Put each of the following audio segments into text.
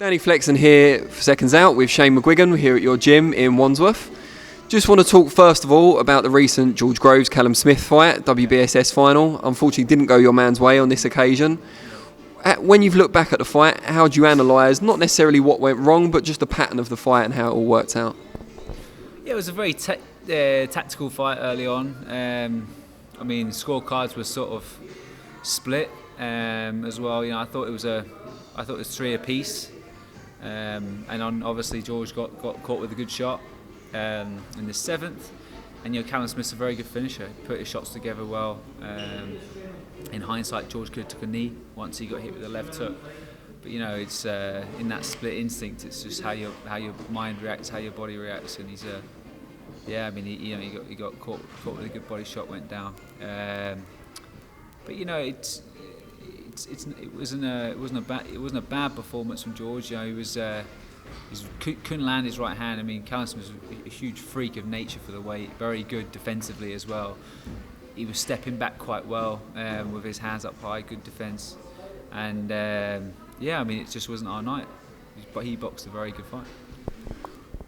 Danny Flexen here for Seconds Out with Shane McGuigan here at your gym in Wandsworth. Just want to talk first of all about the recent George Groves Callum Smith fight, WBSS final. Unfortunately didn't go your man's way on this occasion. When you've looked back at the fight, how do you analyse not necessarily what went wrong, but just the pattern of the fight and how it all worked out? Yeah, it was a very tactical fight early on. Scorecards were sort of split as well. I thought it was 3 apiece, obviously George got caught with a good shot in the 7th, and Callum Smith's a very good finisher. He put his shots together well. In hindsight, George could have took a knee once he got hit with the left hook. But it's in that split instinct. It's just how your mind reacts, how your body reacts, and he got caught with a good body shot, went down. It wasn't a bad performance from George. He couldn't land his right hand. Callum Smith was a huge freak of nature for the weight, very good defensively as well. He was stepping back quite well with his hands up high, good defence, and it just wasn't our night. But he boxed a very good fight.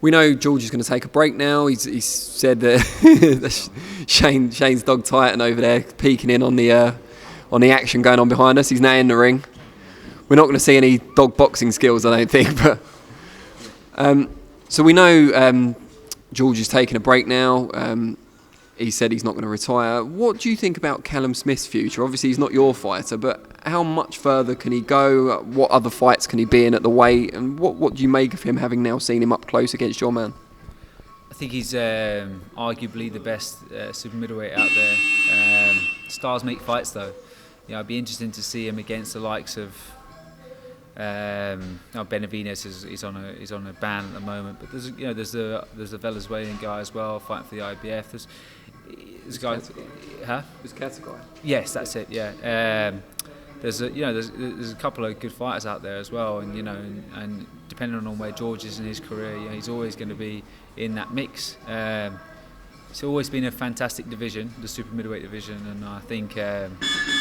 We know George is going to take a break now. He's said that Shane's dog Titan over there peeking in on the action going on behind us. He's now in the ring. We're not going to see any dog boxing skills, I don't think. But so we know George is taking a break now. He said he's not going to retire. What do you think about Callum Smith's future? Obviously, he's not your fighter, but how much further can he go? What other fights can he be in at the weight? And what do you make of him, having now seen him up close against your man? I think he's arguably the best super middleweight out there. Stars make fights, though. It'd be interesting to see him against the likes of Benavidez is on a ban at the moment, but there's a Venezuelan guy as well fighting for the IBF. There's a guy, There's Category. Yes, that's it. Yeah. There's a couple of good fighters out there as well, and depending on where George is in his career, he's always going to be in that mix. It's always been a fantastic division, the super middleweight division, and I think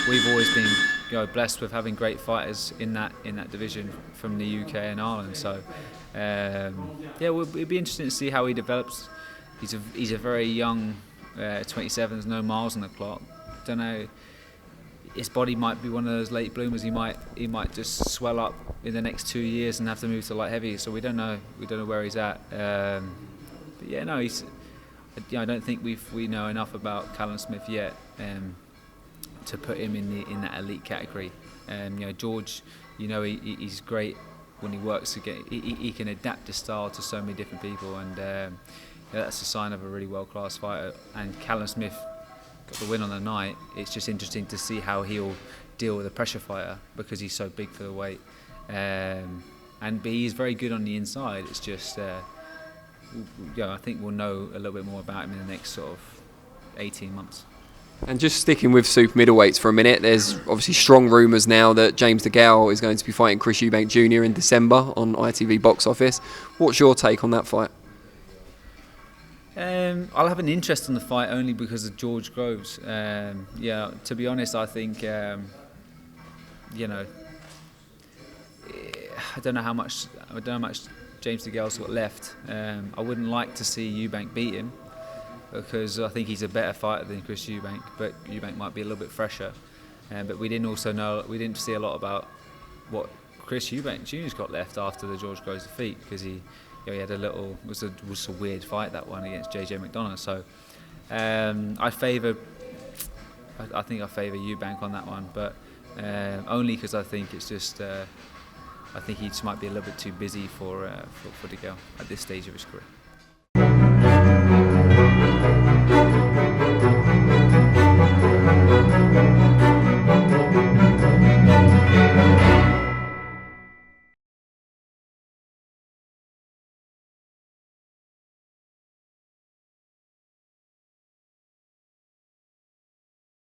we've always been blessed with having great fighters in that division from the UK and Ireland. So it'll be interesting to see how he develops. He's a very young 27. There's no miles on the clock. Don't know. His body might be one of those late bloomers. He might just swell up in the next 2 years and have to move to light heavy. So we don't know. We don't know where he's at. I don't think we know enough about Callum Smith yet to put him in that elite category. George, he's great when he works again. He can adapt his style to so many different people, and that's a sign of a really world-class fighter. And Callum Smith got the win on the night. It's just interesting to see how he'll deal with a pressure fighter because he's so big for the weight. But he's very good on the inside. It's just. I think we'll know a little bit more about him in the next sort of 18 months. And just sticking with super middleweights for a minute, there's obviously strong rumours now that James DeGale is going to be fighting Chris Eubank Jr in December on ITV Box Office. What's your take on that fight? I'll have an interest in the fight only because of George Groves. To be honest, I think I don't know how much James DeGale's got left. I wouldn't like to see Eubank beat him because I think he's a better fighter than Chris Eubank, but Eubank might be a little bit fresher. But we didn't see a lot about what Chris Eubank Jr.'s got left after the George Groves defeat, because he had it was a weird fight, that one against JJ McDonough. So I think I favour Eubank on that one, but only because I think it's just. I think he just might be a little bit too busy for DeGale at this stage of his career.